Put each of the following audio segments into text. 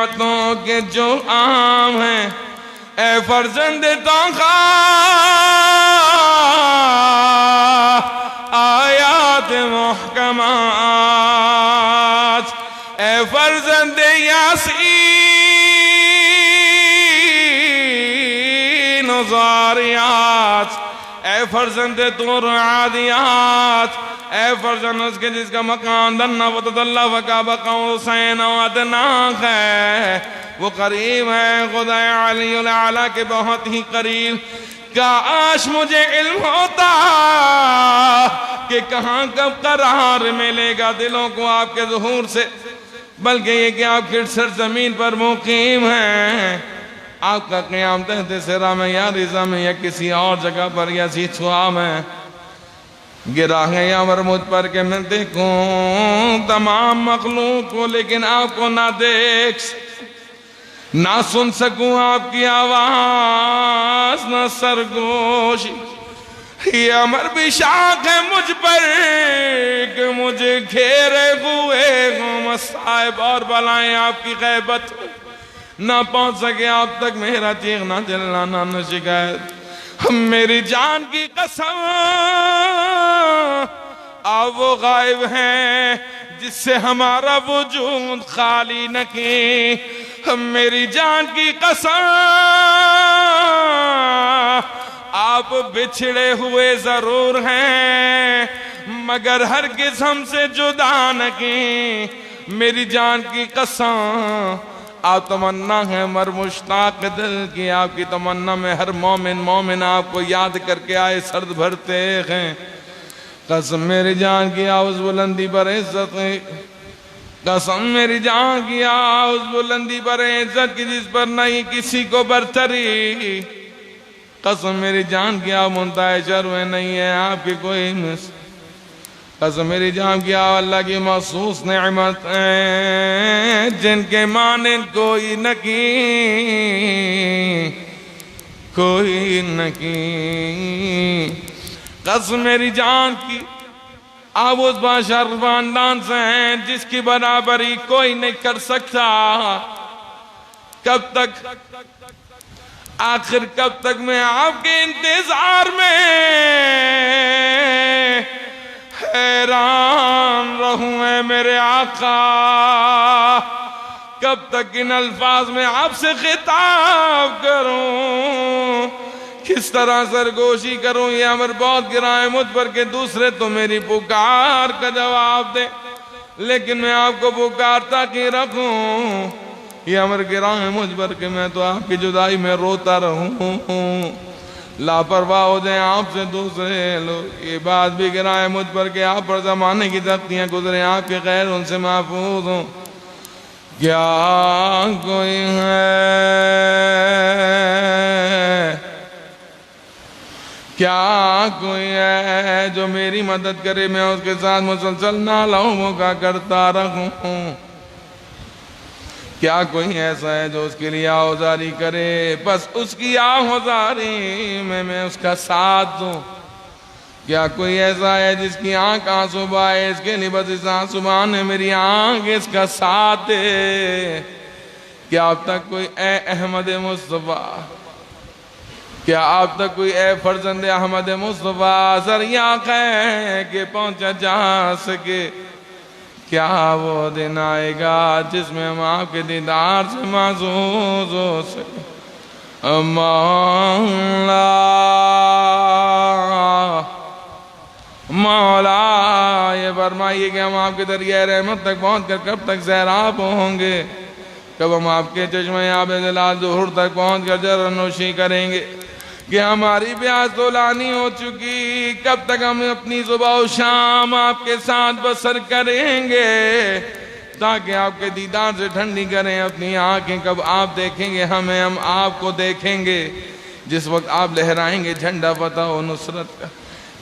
نعمتوں کے جو عام ہیں، اے فرزند توقع آیات محکمات، اے فرزند یاسین و زاریات، اے فرزند طور عادیات، اے فرزند اس کے جس کا مقام دنا وتدلہ وکعب قوسین و ادنیٰ ہے، وہ قریب ہے خدا علی الاعلیٰ کے بہت ہی قریب۔ کاش مجھے علم ہوتا کہ کہاں کب قرار ملے گا دلوں کو آپ کے ظہور سے، بلکہ یہ کہ آپ کی سرزمین پر مقیم ہیں۔ آپ کا قیام تحت صرا میں یا رضا میں یا کسی اور جگہ پر یا سیچوا میں گرا ہے یا مجھ پر کہ میں دیکھوں تمام مخلوق کو، لیکن آپ کو نہ دیکھ نہ سن سکوں آپ کی آواز نہ سرگوشی۔ یہ امر بھی شاق ہے مجھ پر کہ مجھے گھیرے ہوئے ہوں مصائب اور بلائیں آپ کی غیبت، نہ پہنچ سکے آپ تک میرا چیخنا چلانا نہ شکایت۔ میری جان کی قسم آپ وہ غائب ہیں جس سے ہمارا وجود خالی نہ کی۔ میری جان کی قسم آپ بچھڑے ہوئے ضرور ہیں مگر ہرگز ہم سے جدا نہ کی۔ میری جان کی قسم آپ تمنا ہے مر مشتاق دل کی، آپ کی تمنا میں ہر مومن آپ کو یاد کر کے آئے سرد بھرتے ہیں۔ قسم میری جان کی آواز بلندی پر عزت ہے، قسم میری جان کی آواز بلندی پر عزت کی جس پر نہیں کسی کو برتری۔ قسم میری جان کی آواز منتہا شرم نہیں ہے آپ کی کوئی مثل۔ قسم میری جان کی آواز اللہ کی مخصوص نعمت ہیں جن کے مانند کوئی نہ کی، کوئی نہ کی۔ قسم میری جان کی آپ اس بادشاہ خاندان سے ہیں جس کی برابری کوئی نہیں کر سکتا۔ کب تک آخر کب تک میں آپ کے انتظار میں حیران رہوں اے میرے آقا، کب تک ان الفاظ میں آپ سے خطاب کروں، کس طرح سرگوشی کروں۔ یہ امر بہت گرا ہے مجھ پر کہ دوسرے تو میری پکار کا جواب دے، لیکن میں آپ کو پکارتا کی رکھوں۔ یہ امر گرا ہے مجھ پر کہ میں تو آپ کی جدائی میں روتا رہوں، لاپرواہ ہو جائیں آپ سے دوسرے لوگ۔ یہ بات بھی گرا ہے مجھ پر کہ آپ پر زمانے کی تختیاں گزریں، آپ کے غیر ان سے محفوظ ہوں۔ کیا کوئی ہے، کیا کوئی ہے جو میری مدد کرے، میں اس کے ساتھ مسلسل نالوں کا کرتا رہوں۔ کیا کوئی ایسا ہے جو اس کے لیے آہوزاری کرے، بس اس کی آہوزاری میں اس کا ساتھ دوں۔ کیا کوئی ایسا ہے جس کی آنکھ آنسو بہائے، اس کے لیے بس اس آنسو بہانے میری آنکھ اس کا ساتھ دے۔ کیا اب تک کوئی اے احمد مصطفیٰ، کیا اب تک کوئی اے فرزند احمد مصطفیٰ ذریعہ ہے کہ پہنچا جا سکے؟ کیا وہ دن آئے گا جس میں ہم آپ کے دیدار سے محظوظ ہو سکے؟ مولا مولا یہ فرمائیے کہ ہم آپ کے دریائے رحمت تک پہنچ کر کب تک سیراب ہوں گے، کب ہم آپ کے چشمہ آب جلال ظہور تک پہنچ کر جرعہ نوشی کریں گے کہ ہماری پیاس طولانی ہو چکی، کب تک ہم اپنی صبح و شام آپ کے ساتھ بسر کریں گے تاکہ آپ کے دیدار سے ٹھنڈی کریں اپنی آنکھیں۔ کب آپ دیکھیں گے ہمیں، ہم آپ کو دیکھیں گے، جس وقت آپ لہرائیں گے جھنڈا فتح و نصرت کا۔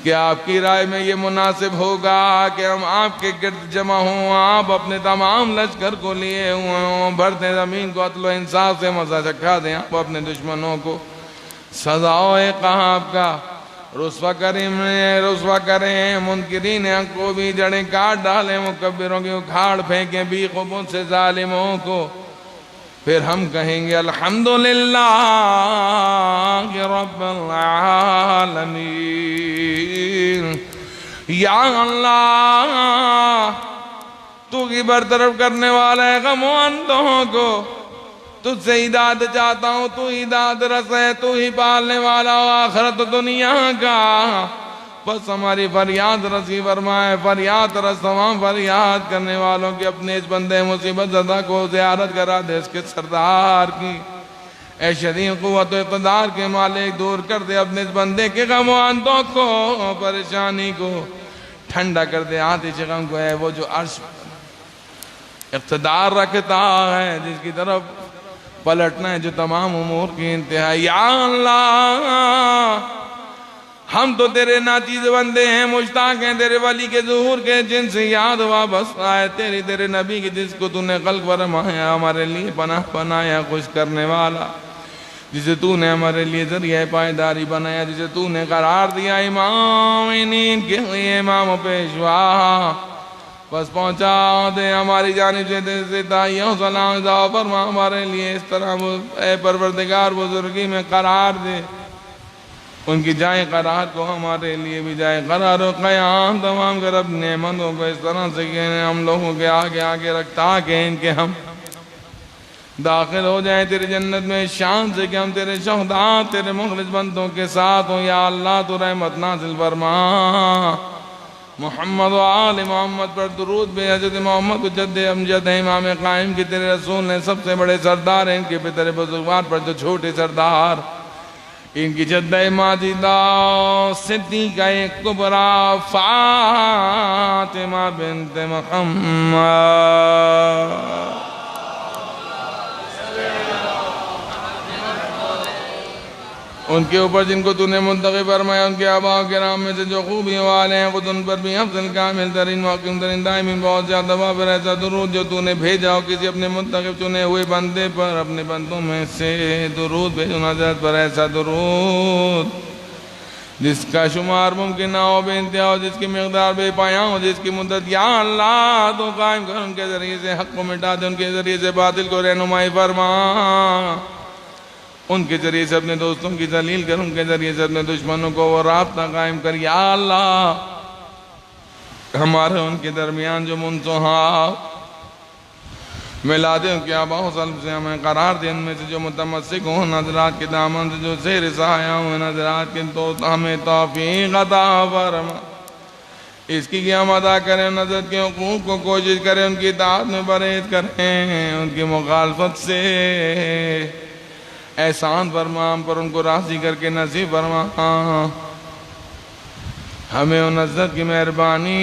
کیا آپ کی رائے میں یہ مناسب ہوگا کہ ہم آپ کے گرد جمع ہوں، آپ اپنے تمام لشکر کو لیے ہوئے ہوں، بھرتے زمین کو عدل و انصاف سے مزہ چکھا دیں، آپ اپنے دشمنوں کو سزاؤ عقاب کا رسوا کریں، منکرین حق کو بھی جڑیں کاٹ ڈالیں، مکبروں کی اکھاڑ پھینکیں، بیخ و بن سے ظالموں کو پھر ہم کہیں گے الحمدللہ رب العالمین۔ یا اللہ تو کی برطرف کرنے والا ہے غم و اندوہوں کو، تجھ سے ہدایت چاہتا ہوں، تو ہدایت رسے، تو ہی پالنے والا ہو آخرت و دنیا کا، بس ہماری فریاد رسی فرمائے۔ فریاد رس تمام فریاد کرنے والوں کی اپنے اس بندے مصیبت زدہ کو زیارت کرا دے، اس کے سردار کی اے شدید قوت و اقتدار کے مالک دور کر دے اپنے اس بندے کے غم و اندوہ کو، پریشانی کو ٹھنڈا کر دے، آتش غم کو۔ ہے وہ جو عرش اقتدار رکھتا ہے، جس کی طرف پلٹنا ہے جو تمام امور کی انتہا۔ یا اللہ ہم تو تیرے ناچیز بندے ہیں، مشتاق ہیں تیرے ولی کے ظہور کے، جن سے یاد وابستہ ہے تیرے نبی کی، جس کو تو نے خلق فرمایا ہمارے لیے پناہ بنایا، خوش کرنے والا، جسے تو نے ہمارے لیے ذریعہ پائیداری بنایا، جسے تو نے قرار دیا امام کے لیے، امام و پیشوا، بس پہنچا دے ہماری جانب سے دعائیوں سلام دعا فرما ہمارے لیے، اس طرح اے پروردگار بزرگی میں قرار دے، ان کی جائے قرار کو ہمارے لیے بھی جائے قرار و قیام تمام کر، اپنی نعمتوں کو اس طرح سے کہ ہم لوگوں کے آگے آگے رکھتا کہ ان کے ہم داخل ہو جائیں تیری جنت میں، شان سے کہ ہم تیرے شہداء تیرے مخلص بندوں کے ساتھ ہوں۔ یا اللہ تو رحمت نازل فرما، محمد و آل محمد پر درود بے، حضرت محمد کو جد امجد ہے، امام قائم کی تیرے رسول نے سب سے بڑے سردار ہیں، ان کے پتر بزرگوار پر جو چھوٹے سردار، ان کی جدہ ماجدہ صدیقہ کبریٰ فاطمہ بنت محمد، ان کے اوپر جن کو تو نے منتخب فرمایا، ان کے آباء کرام میں سے جو خوبی والے ہیں، خود ان پر بھی افضل کامل ترین محکم ترین دائمین بہت زیادہ وافر ایسا درود جو تو نے بھیجا ہو کسی اپنے منتخب چنے ہوئے بندے پر، اپنے بندوں میں سے درود بھیجو حضرت پر، ایسا درود جس کا شمار ممکن نہ ہو، بے انتہا ہو، جس کی مقدار بے پایاں ہو، جس کی مدت یا اللہ تو قائم کر، ان کے ذریعے سے حق کو مٹا دے، ان کے ذریعے سے باطل کو رہنمائی فرما، ان کے ذریعے سے اپنے دوستوں کی ذلیل کر، ان کے ذریعے سے اپنے دشمنوں کو وہ رابطہ قائم کر۔ یا اللہ ہمارے ان کے درمیان جو منصحاب ملا دے، ان کے آباء و سلف سے ہمیں قرار دے، ان میں سے جو متمسک ہوں حضرات کے دامن سے، جو زیر سایہ ہوں حضرات کے، تو ہمیں توفیق عطا فرما، اس کی ہم ادا کریں، حضرت کے حقوق کو کوشش کریں، ان کی اطاعت میں پرہیز کریں، ان کی مخالفت سے احسان فرما ہم پر، ان کو راضی کر کے نصیب فرما ہمیں، ان حضرت کی مہربانی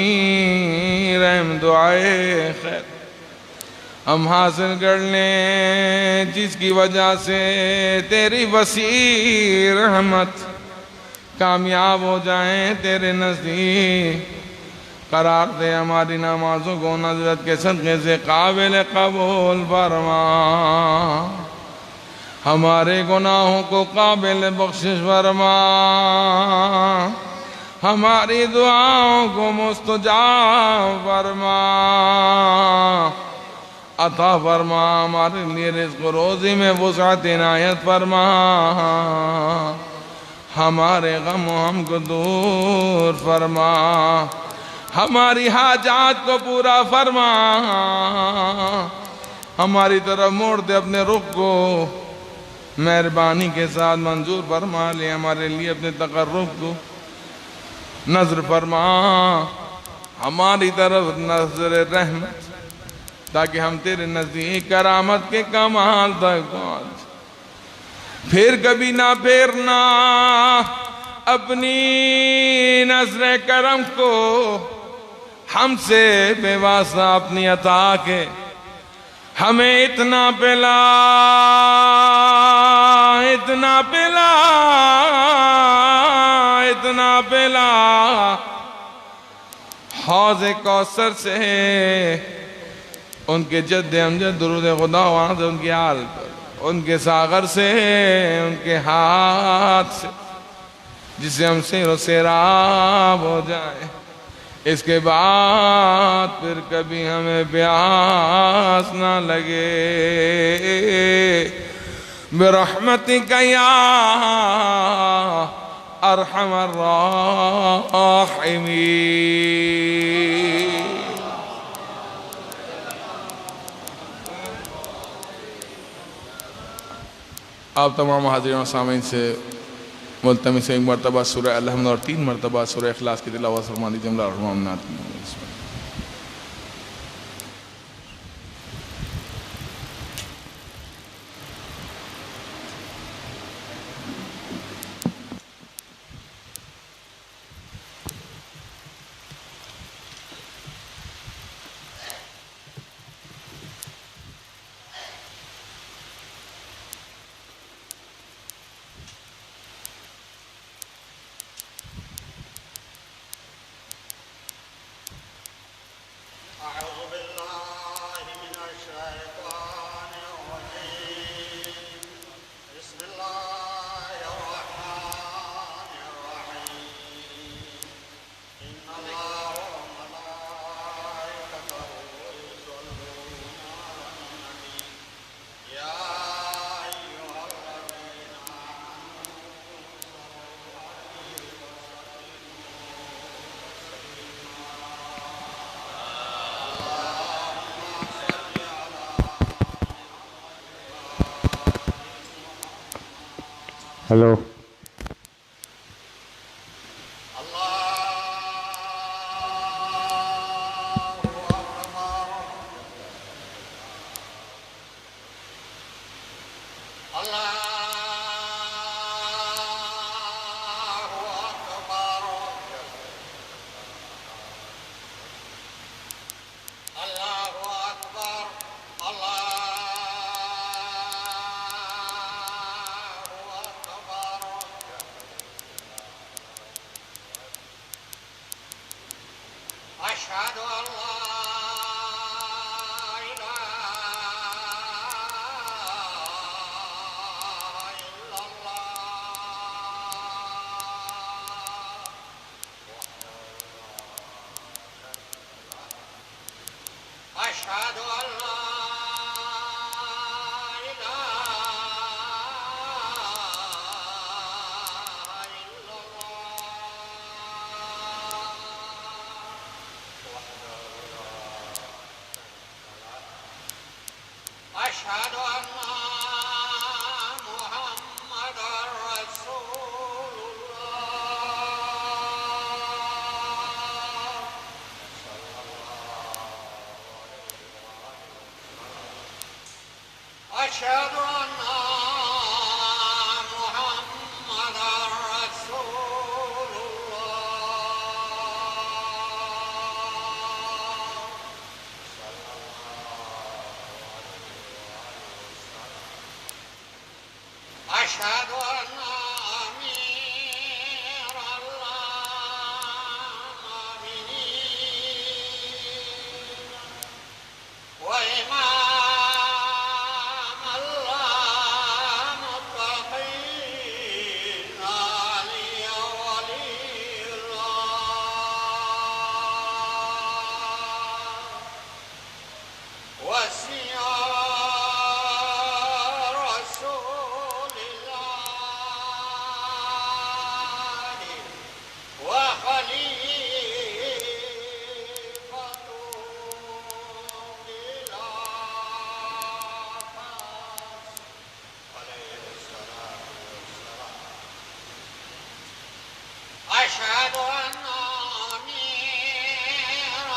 رحم دعائے خیر ہم حاصل کر لیں، جس کی وجہ سے تیری وسیع رحمت کامیاب ہو جائیں تیرے نزدیک، قرار دے ہماری نمازوں کو حضرت کے صدقے سے قابل قبول فرما، ہمارے گناہوں کو قابل بخشش فرما، ہماری دعاؤں کو مستجاب فرما، عطا فرما، ہمارے لیے رزق و روزی میں وسعت عنایت فرما، ہمارے غم و ہم کو دور فرما، ہماری حاجات کو پورا فرما، ہماری طرف موڑ دے اپنے رخ کو، مہربانی کے ساتھ منظور فرما لے، ہمارے لیے اپنے تقرب کو نظر فرما، ہماری طرف نظر رحمت، تاکہ ہم تیرے نزدیک کرامت کے کمال تک پہنچ، پھر کبھی نہ پھیرنا اپنی نظر کرم کو ہم سے بے واسطہ اپنی عطا کے، ہمیں اتنا پلا اتنا پلا اتنا پلا حوض کوثر سے، ان کے جد امجد درود خدا وہاں سے، ان کی آل پر، ان کے ساغر سے، ان کے ہاتھ سے، جسے ہم سیر و سیراب ہو جائیں، اس کے بعد پھر کبھی ہمیں پیاس نہ لگے۔ برحمتك يا أرحم الراحمين. آپ تمام حاضرین و سامعین سے ملتمس ایک مرتبہ سورہ الحمد اور 3 مرتبہ سورہ اخلاص کی تلاوت فرما دیجیے. جملہ الرحمن الرحیم. ہیلو. أشهد أن لا إله إلا الله. أشهد أن لا إله إلا الله. أشهد أن محمدًا رسول الله. أشهد أن محمدًا رسول الله. أشهد أن أمير المؤمنين وإمام المتقين علي ولي الله وسيا رسول الله وخليفته بالعباس عليه الصلاة والسلام. أشهد أن أمير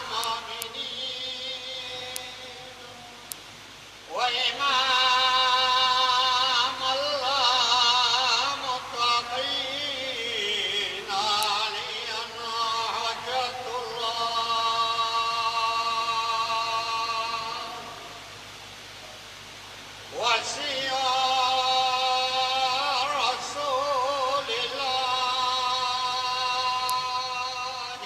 المؤمنين وإمام المتقين عليا حجة الله وسيا رسول الله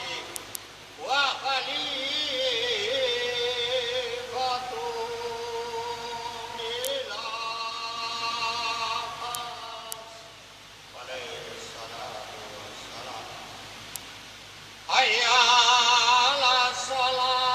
وخليفته بالعباس عليه الصلاة والسلام. حي على الصلاة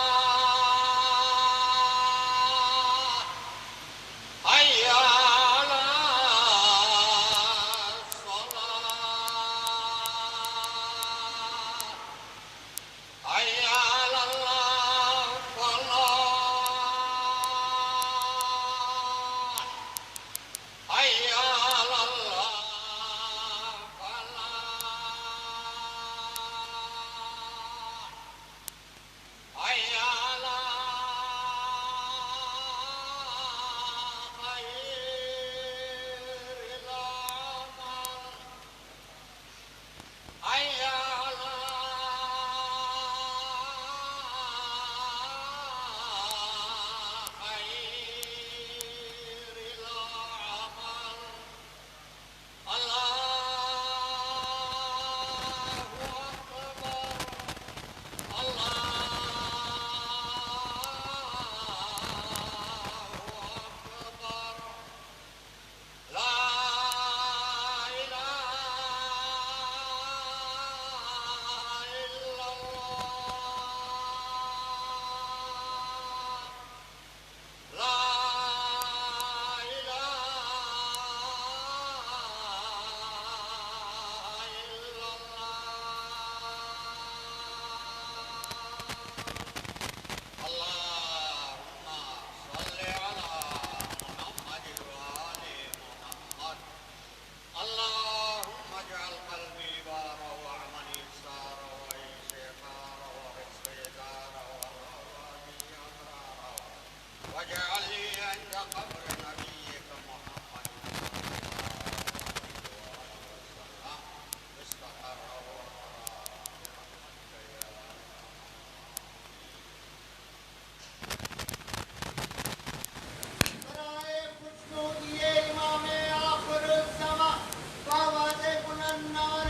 یا قبر نبی کا محمد برائے خوشنودی امام آخر الزمان باواز کننار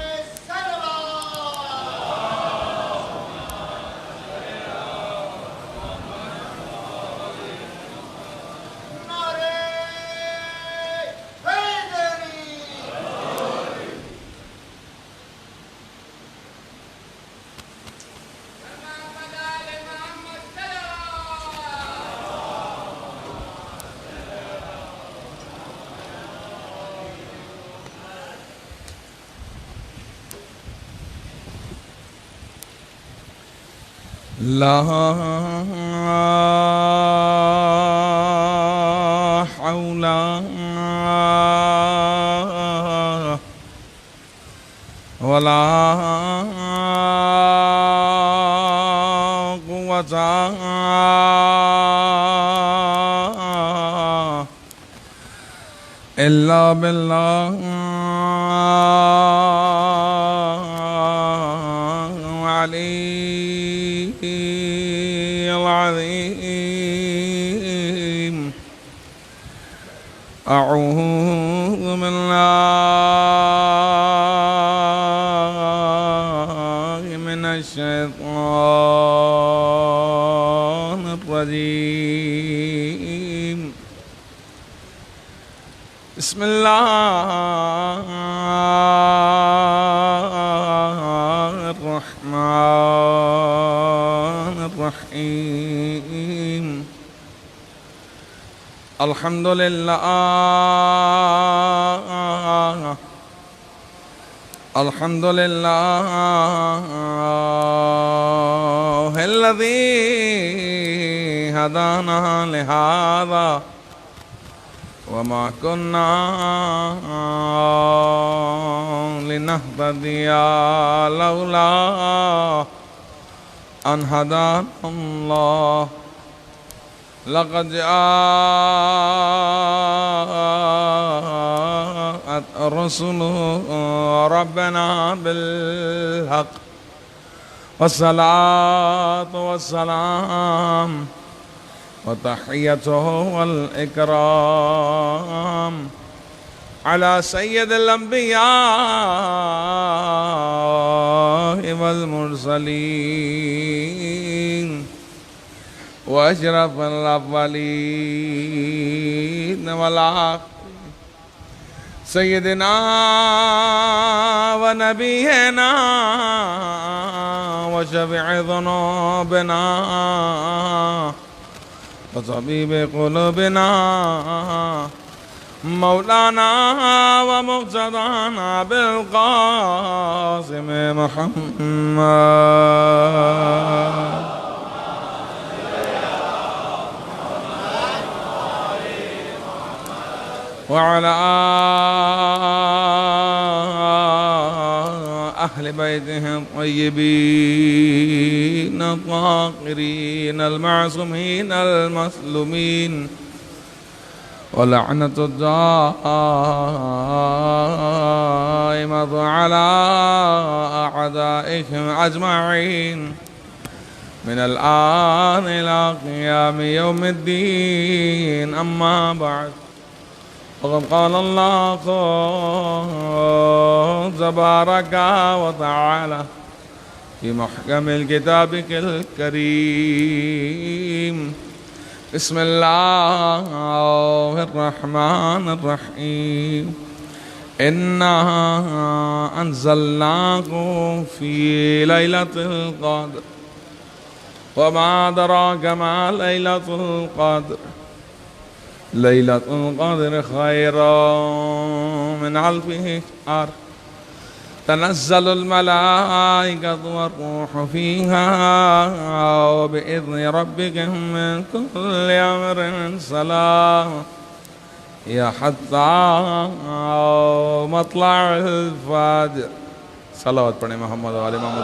لا حول ولا قوة إلا بالله العلي العظيم أعوذ بالله من الشيطان الرجيم بسم الله الرحمن الرحيم الحمد لله الحمد لله الذي هدانا لهذا وما كنا لنهتدي لولا أن هدانا الله لقد جاءت رسل ربنا بالحق والصلاة والسلام وتحيته والإكرام على سيد الأنبياء والمرسلين وأشرف الأولين والآخرين سيدنا ونبينا وشفيع ذنوبنا وطبيب قلوبنا مولانا ومقتدانا بالقاسم محمد وعلى أهل بيته الطيبين الطاهرين المعصومين المسلومين ولعنة الدائمة على أعدائهم أجمعين من الآن إلى قيام يوم الدين أما بعد وقد قال الله تبارك وتعالى في محكم الكتاب الكريم بسم الله الرحمن الرحيم إنا أنزلناه في ليلة القدر وما أدراك ما ليلة القدر ليلة القدر خير من ألف شهر تنزل الملائكة والروح فيها وبإذن ربهم من كل أمر سلام يا حتى مطلع الفجر صلوات پڑھیں محمد و آل محمد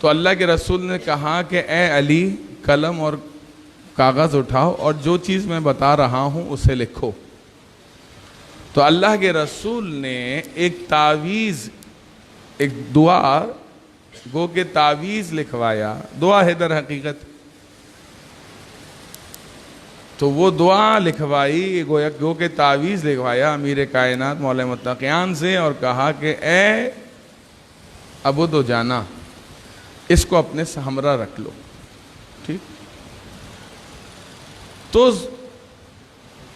تو اللہ کے رسول نے کہا کہ اے علی قلم اور کاغذ اٹھاؤ اور جو چیز میں بتا رہا ہوں اسے لکھو۔ تو اللہ کے رسول نے ایک تعویذ، ایک دعا، گو کہ تعویذ لکھوایا، دعا ہے در حقیقت، تو وہ دعا لکھوائی، گو کہ تعویذ لکھوایا امیر کائنات مولا متقیان سے، اور کہا کہ اے ابو دجانہ اس کو اپنے سے ہمراہ رکھ لو، ٹھیک۔ تو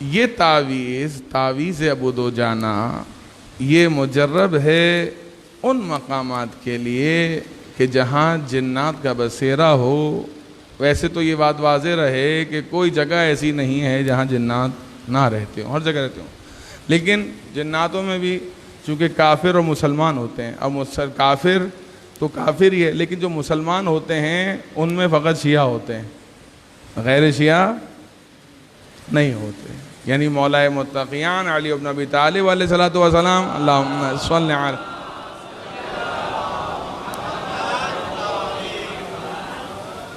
یہ تعویذ ابو دجانہ یہ مجرب ہے ان مقامات کے لیے کہ جہاں جنات کا بسیرا ہو۔ ویسے تو یہ بات واضح رہے کہ کوئی جگہ ایسی نہیں ہے جہاں جنات نہ رہتے ہوں، ہر جگہ رہتے ہوں، لیکن جناتوں میں بھی چونکہ کافر اور مسلمان ہوتے ہیں، اب کافر تو کافر ہی ہے، لیکن جو مسلمان ہوتے ہیں ان میں فقط شیعہ ہوتے ہیں، غیر شیعہ نہیں ہوتے، یعنی مولا متقیان علی بن ابی طالب علیہ الصلوۃ والسلام، اللہم صلی علی،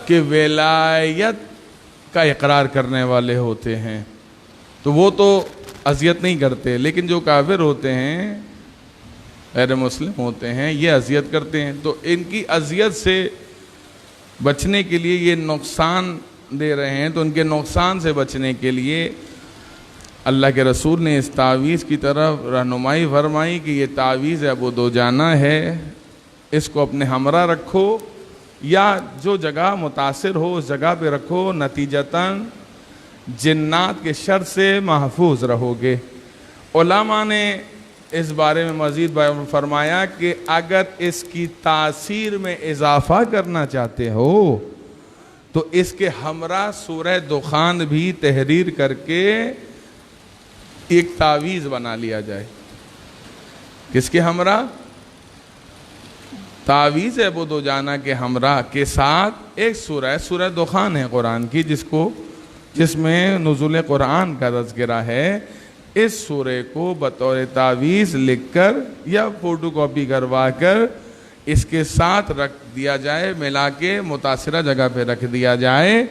کہ ولایت کا اقرار کرنے والے ہوتے ہیں، تو وہ تو اذیت نہیں کرتے، لیکن جو کافر ہوتے ہیں، غیر مسلم ہوتے ہیں، یہ اذیت کرتے ہیں۔ تو ان کی اذیت سے بچنے کے لیے یہ نقصان دے رہے ہیں، تو ان کے نقصان سے بچنے کے لیے اللہ کے رسول نے اس تعویذ کی طرف رہنمائی فرمائی کہ یہ تعویذ ابو دجانہ ہے، اس کو اپنے ہمراہ رکھو یا جو جگہ متاثر ہو اس جگہ پہ رکھو، نتیجتاً جنات کے شر سے محفوظ رہو گے۔ علماء نے اس بارے میں مزید بیان فرمایا کہ اگر اس کی تاثیر میں اضافہ کرنا چاہتے ہو تو اس کے ہمراہ سورہ دخان بھی تحریر کر کے ایک تعویذ بنا لیا جائے۔ کس کے ہمراہ؟ تعویذ ابو دجانہ کے ہمراہ کے ساتھ ایک سورہ دخان ہے قرآن کی، جس میں نزول قرآن کا تذکرہ ہے، اس سورے کو بطور تعویذ لکھ کر یا فوٹو کاپی کروا کر اس کے ساتھ رکھ دیا جائے، ملا کے متاثرہ جگہ پہ رکھ دیا جائے،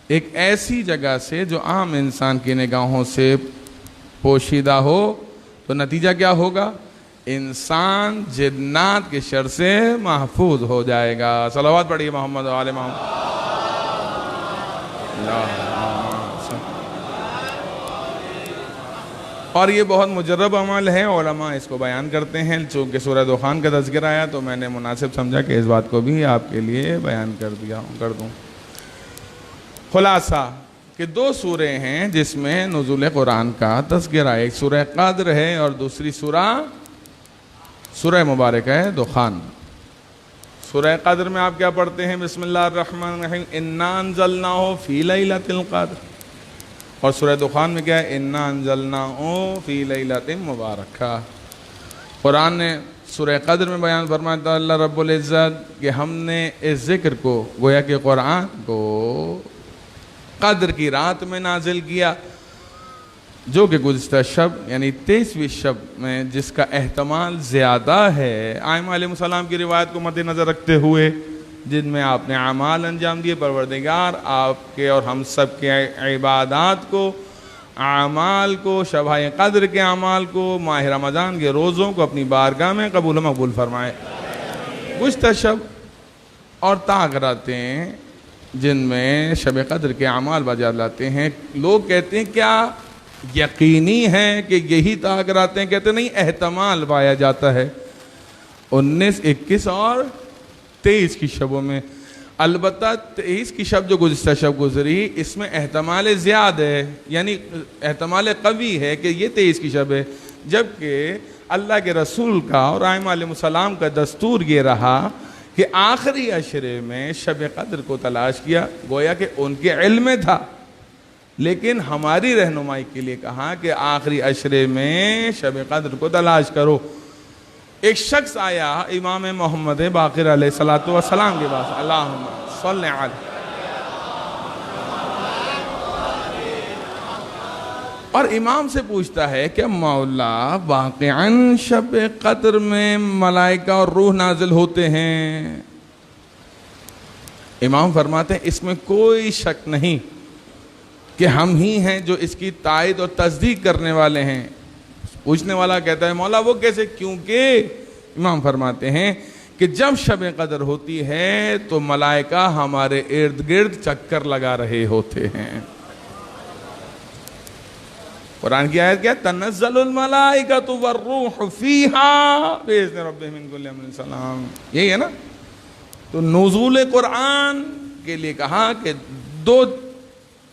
ایک ایسی جگہ سے جو عام انسان کی نگاہوں سے پوشیدہ ہو، تو نتیجہ کیا ہوگا؟ انسان جنات کے شر سے محفوظ ہو جائے گا۔ صلوات پڑھیے محمد و آل محمد۔ اور یہ بہت مجرب عمل ہے، علماء اس کو بیان کرتے ہیں، چونکہ سورہ دخان کا تذکرہ آیا تو میں نے مناسب سمجھا کہ اس بات کو بھی آپ کے لیے بیان کر دوں۔ خلاصہ کہ دو سورے ہیں جس میں نزول قرآن کا تذکرہ، ایک سورہ قدر ہے اور دوسری سورہ مبارکہ ہے دخان۔ سورہ قدر میں آپ کیا پڑھتے ہیں؟ بسم اللہ الرحمن الرحیم، انا انزلناہ فی لیلۃ القدر، اور سورہ دخان میں کیا ہے؟ انا انزلناہ فی لیلۃ مبارکہ۔ قرآن نے سورہ قدر میں بیان فرمایا اللہ رب العزت کہ ہم نے اس ذکر کو، گویا کہ قرآن کو قدر کی رات میں نازل کیا، جو کہ گزشتہ شب یعنی 23ویں شب میں، جس کا احتمال زیادہ ہے ائمہ علیہ السلام کی روایت کو مد نظر رکھتے ہوئے، جن میں آپ نے اعمال انجام دیے۔ پروردگار آپ کے اور ہم سب کے عبادات کو، اعمال کو، شبہ قدر کے اعمال کو، ماہ رمضان کے روزوں کو اپنی بارگاہ میں قبول و مقبول فرمائے۔ گزشتہ شب اور طاق راتیں جن میں شب قدر کے اعمال بجا لاتے ہیں، لوگ کہتے ہیں کیا یقینی ہے کہ یہی طاق راتیں؟ کہتے نہیں، احتمال پایا جاتا ہے 19، 21 اور 23 کی شبوں میں۔ البتہ 23 کی شب جو گزشتہ شب گزری، اس میں احتمال زیادہ ہے، یعنی احتمال قوی ہے کہ یہ 23 کی شب ہے، جبکہ اللہ کے رسول کا اور ائمہ علیہ السلام کا دستور یہ رہا کہ آخری عشرے میں شب قدر کو تلاش کیا، گویا کہ ان کے علم میں تھا، لیکن ہماری رہنمائی کے لیے کہا کہ آخری عشرے میں شب قدر کو تلاش کرو۔ ایک شخص آیا امام محمد باقر علیہ السلام کے پاس، اللہم صلی علیہ، اور امام سے پوچھتا ہے کہ مولا واقعاً شب قدر میں ملائکہ اور روح نازل ہوتے ہیں؟ امام فرماتے ہیں اس میں کوئی شک نہیں کہ ہم ہی ہیں جو اس کی تائید اور تصدیق کرنے والے ہیں۔ پوچھنے والا کہتا ہے مولا وہ کیسے؟ کیونکہ امام فرماتے ہیں کہ جب شب قدر ہوتی ہے تو ملائکہ ہمارے ارد گرد چکر لگا رہے ہوتے ہیں۔ قرآن کی آیت کیا؟ تنزل الملائکۃ والروح فیہا بإذن ربہم من کل امر سلام، یہی ہے نا؟ تو نزول قرآن کے لیے کہا کہ دو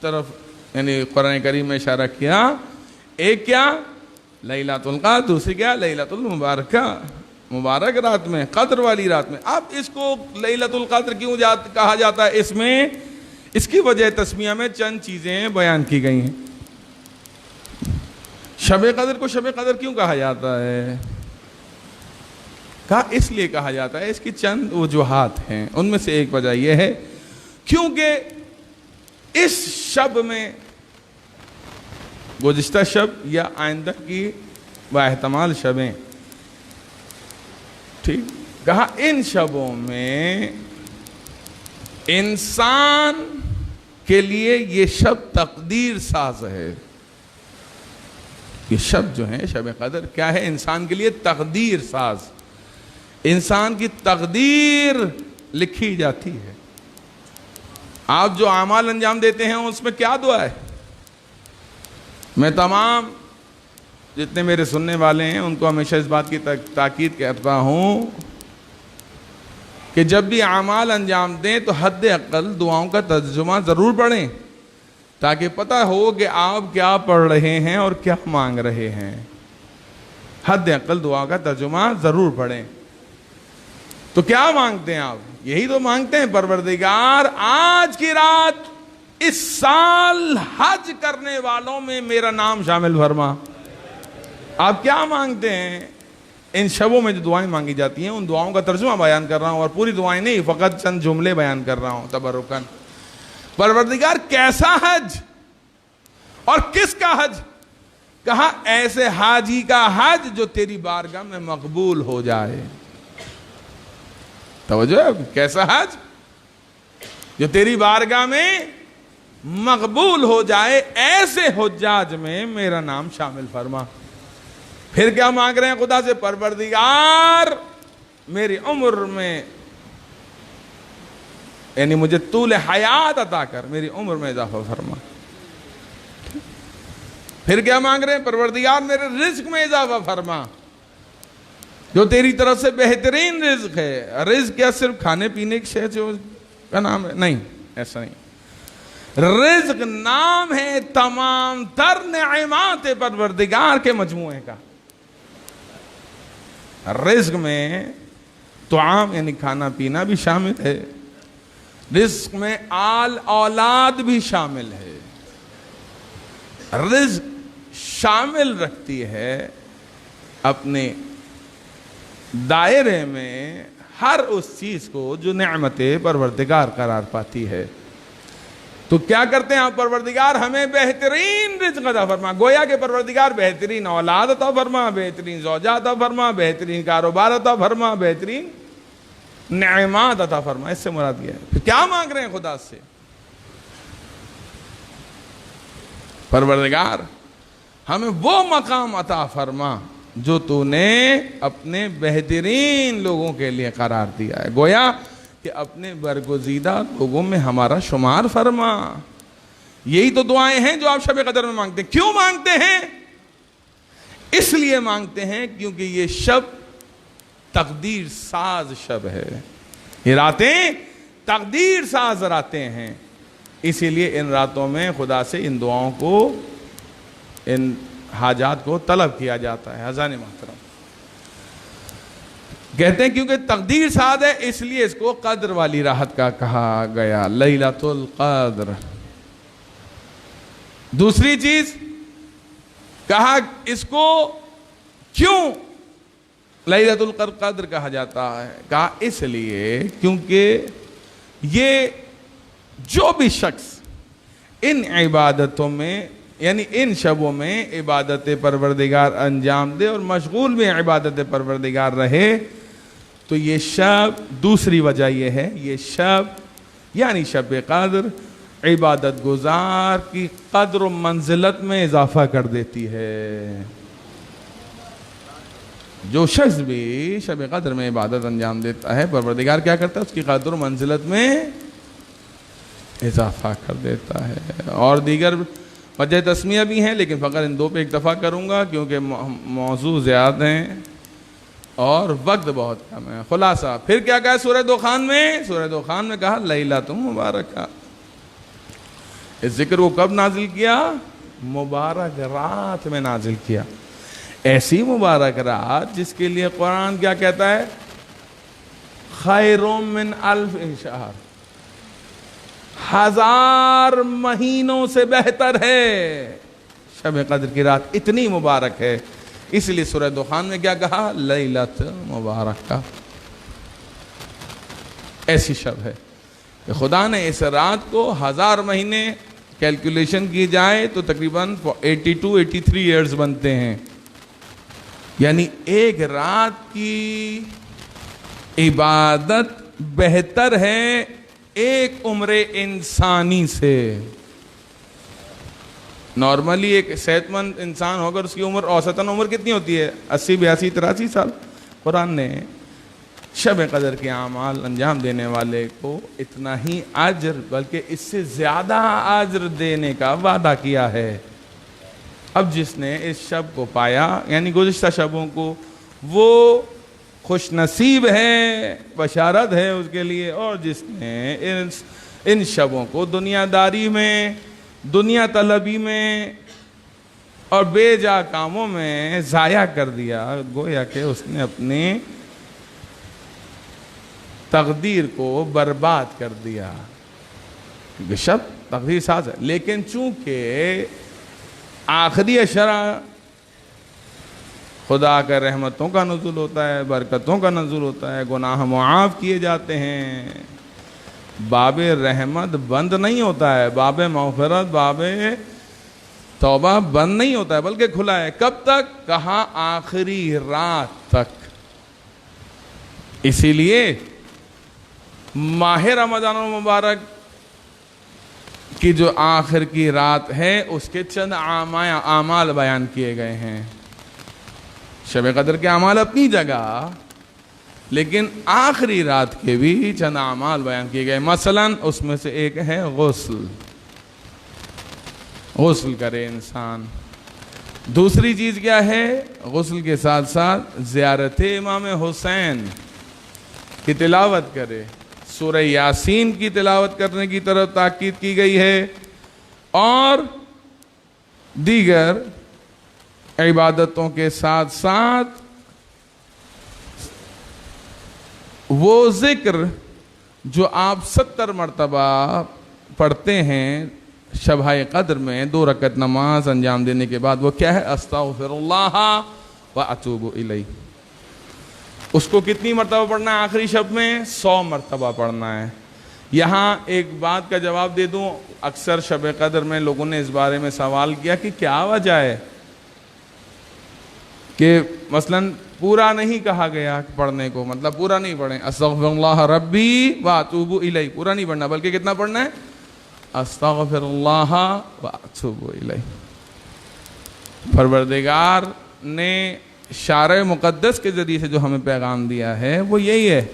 طرف یعنی قرآن کریم میں اشارہ کیا، ایک کیا لیلۃ القدر، دوسری کیا لیلۃ المبارکہ، مبارک رات میں، قدر والی رات میں۔ اب اس کو لیلۃ القدر کیوں کہا جاتا ہے؟ اس میں اس کی وجہ تسمیہ میں چند چیزیں بیان کی گئی ہیں۔ شب قدر کو شب قدر کیوں کہا جاتا ہے؟ کہا اس لیے کہا جاتا ہے، اس کی چند وجوہات ہیں، ان میں سے ایک وجہ یہ ہے کیونکہ اس شب میں گزشتہ شب یا آئندہ کی باحتمال شبیں، ٹھیک، کہا ان شبوں میں انسان کے لیے یہ شب تقدیر ساز ہے۔ یہ شب جو ہے شب قدر کیا ہے؟ انسان کے لیے تقدیر ساز، انسان کی تقدیر لکھی جاتی ہے۔ آپ جو اعمال انجام دیتے ہیں اس میں کیا دعا ہے؟ میں تمام جتنے میرے سننے والے ہیں ان کو ہمیشہ اس بات کی تاکید کرتا ہوں کہ جب بھی اعمال انجام دیں تو حد اقل دعاؤں کا ترجمہ ضرور پڑھیں، تاکہ پتہ ہو کہ آپ کیا پڑھ رہے ہیں اور کیا مانگ رہے ہیں۔ حد اقل دعا کا ترجمہ ضرور پڑھیں۔ تو کیا مانگتے ہیں آپ؟ یہی تو مانگتے ہیں، پروردگار آج کی رات اس سال حج کرنے والوں میں میرا نام شامل فرما۔ آپ کیا مانگتے ہیں؟ ان شبوں میں جو دعائیں مانگی جاتی ہیں ان دعاؤں کا ترجمہ بیان کر رہا ہوں، اور پوری دعائیں نہیں، فقط چند جملے بیان کر رہا ہوں تبرکاً۔ پروردگار کیسا حج اور کس کا حج؟ کہا ایسے حاجی کا حج جو تیری بارگاہ میں مقبول ہو جائے۔ توجہ ہے؟ کیسا حج جو تیری بارگاہ میں مقبول ہو جائے، ایسے حجاج میں میرا نام شامل فرما۔ پھر کیا مانگ رہے ہیں خدا سے؟ پروردگار میری عمر میں یعنی مجھے طول حیات عطا کر، میری عمر میں اضافہ فرما۔ پھر کیا مانگ رہے ہیں؟ پروردگار میرے رزق میں اضافہ فرما، جو تیری طرف سے بہترین رزق ہے۔ رزق کیا صرف کھانے پینے کی شے جو کا نام ہے؟ نہیں، ایسا نہیں۔ رزق نام ہے تمام تر نعمات پروردگار کے مجموعے کا۔ رزق میں طعام یعنی کھانا پینا بھی شامل ہے، رزق میں آل اولاد بھی شامل ہے۔ رزق شامل رکھتی ہے اپنے دائرے میں ہر اس چیز کو جو نعمت پروردگار قرار پاتی ہے۔ تو کیا کرتے ہیں آپ؟ پروردگار ہمیں بہترین رزق عطا فرما۔ گویا کہ پروردگار بہترین اولاد عطا فرما، بہترین زوجہ عطا فرما، بہترین کاروبار عطا فرما، بہترین نعمات عطا فرما۔ اس سے مراد یہ ہے۔ پھر کیا مانگ رہے ہیں خدا سے؟ پروردگار ہمیں وہ مقام عطا فرما جو تو نے اپنے بہترین لوگوں کے لیے قرار دیا ہے۔ گویا کہ اپنے برگزیدہ لوگوں میں ہمارا شمار فرما۔ یہی تو دعائیں ہیں جو آپ شب قدر میں مانگتے ہیں۔ کیوں مانگتے ہیں؟ اس لیے مانگتے ہیں کیونکہ یہ شب تقدیر ساز شب ہے، یہ راتیں تقدیر ساز راتیں ہیں۔ اسی لیے ان راتوں میں خدا سے ان دعاؤں کو، ان حاجات کو طلب کیا جاتا ہے۔ حضرات محترم کہتے ہیں کیونکہ تقدیر ساز ہے اس لیے اس کو قدر والی راحت کا کہا گیا، لیلۃ القدر۔ دوسری چیز کہا اس کو کیوں لیلۃ القدر کہا جاتا ہے؟ کہا اس لیے کیونکہ یہ جو بھی شخص ان عبادتوں میں یعنی ان شبوں میں عبادت پروردگار انجام دے اور مشغول میں عبادت پروردگار رہے، تو یہ شب، دوسری وجہ یہ ہے، یہ شب یعنی شب قدر عبادت گزار کی قدر و منزلت میں اضافہ کر دیتی ہے. جو شخص بھی شب قدر میں عبادت انجام دیتا ہے پروردگار کیا کرتا ہے؟ اس کی قدر و منزلت میں اضافہ کر دیتا ہے. اور دیگر وجہ تسمیہ بھی ہیں لیکن فقط ان دو پہ اکتفا کروں گا کیونکہ موضوع زیادہ ہیں اور وقت بہت کم ہے. خلاصہ پھر کیا کہا سورہ دخان میں؟ سورہ دخان میں کہا لیلۃ مبارکہ. اس ذکر کو کب نازل کیا؟ مبارک رات میں نازل کیا. ایسی مبارک رات جس کے لیے قرآن کیا کہتا ہے؟ خیر من الف شہر، 1000 مہینوں سے بہتر ہے. شب قدر کی رات اتنی مبارک ہے، اس لیے سورہ دخان میں کیا کہا؟ لیلۃ مبارکہ. ایسی شب ہے کہ خدا نے اس رات کو 1000 مہینے کیلکولیشن کی جائے تو تقریباً 82-83 ایئرز بنتے ہیں. یعنی ایک رات کی عبادت بہتر ہے ایک عمر انسانی سے. نارملی ایک صحت مند انسان ہوگر اس کی عمر اوسطاً عمر کتنی ہوتی ہے؟ 80 82 83 سال. قرآن نے شب قدر کے اعمال انجام دینے والے کو اتنا ہی اجر بلکہ اس سے زیادہ اجر دینے کا وعدہ کیا ہے. اب جس نے اس شب کو پایا یعنی گزشتہ شبوں کو، وہ خوش نصیب ہے، بشارت ہے اس کے لیے. اور جس نے ان شبوں کو دنیا داری میں، دنیا طلبی میں اور بے جا کاموں میں ضائع کر دیا، گویا کہ اس نے اپنی تقدیر کو برباد کر دیا. کیونکہ شب تقدیر ساز ہے، لیکن چونکہ آخری اشرا خدا کا رحمتوں کا نزول ہوتا ہے، برکتوں کا نزول ہوتا ہے، گناہ معاف کیے جاتے ہیں. باب رحمت بند نہیں ہوتا ہے، باب مغفرت، باب توبہ بند نہیں ہوتا ہے بلکہ کھلا ہے. کب تک؟ کہا آخری رات تک. اسی لیے ماہ رمضان المبارک کی جو آخر کی رات ہے اس کے چند اعمال بیان کیے گئے ہیں. شب قدر کے اعمال اپنی جگہ، لیکن آخری رات کے بھی چند اعمال بیان کیے گئے. مثلا اس میں سے ایک ہے غسل. غسل کرے انسان. دوسری چیز کیا ہے؟ غسل کے ساتھ ساتھ زیارت امام حسین کی تلاوت کرے. سورہ یاسین کی تلاوت کرنے کی طرف تاکید کی گئی ہے اور دیگر عبادتوں کے ساتھ ساتھ وہ ذکر جو آپ 70 مرتبہ پڑھتے ہیں شبہ قدر میں 2 رکعت نماز انجام دینے کے بعد، وہ کیا ہے؟ استغفر اللہ و اتوب الیہ. اس کو کتنی مرتبہ پڑھنا ہے آخری شب میں؟ 100 مرتبہ پڑھنا ہے. یہاں ایک بات کا جواب دے دوں، اکثر شب قدر میں لوگوں نے اس بارے میں سوال کیا کہ کیا وجہ ہے کہ مثلاً پورا نہیں کہا گیا پڑھنے کو، مطلب پورا نہیں پڑھیں استغفر اللہ ربی و اتوب الیہ، پورا نہیں پڑھنا بلکہ کتنا پڑھنا ہے؟ استغفر اللہ و اتوب الیہ. پروردگار نے شارع مقدس کے ذریعے سے جو ہمیں پیغام دیا ہے وہ یہی ہے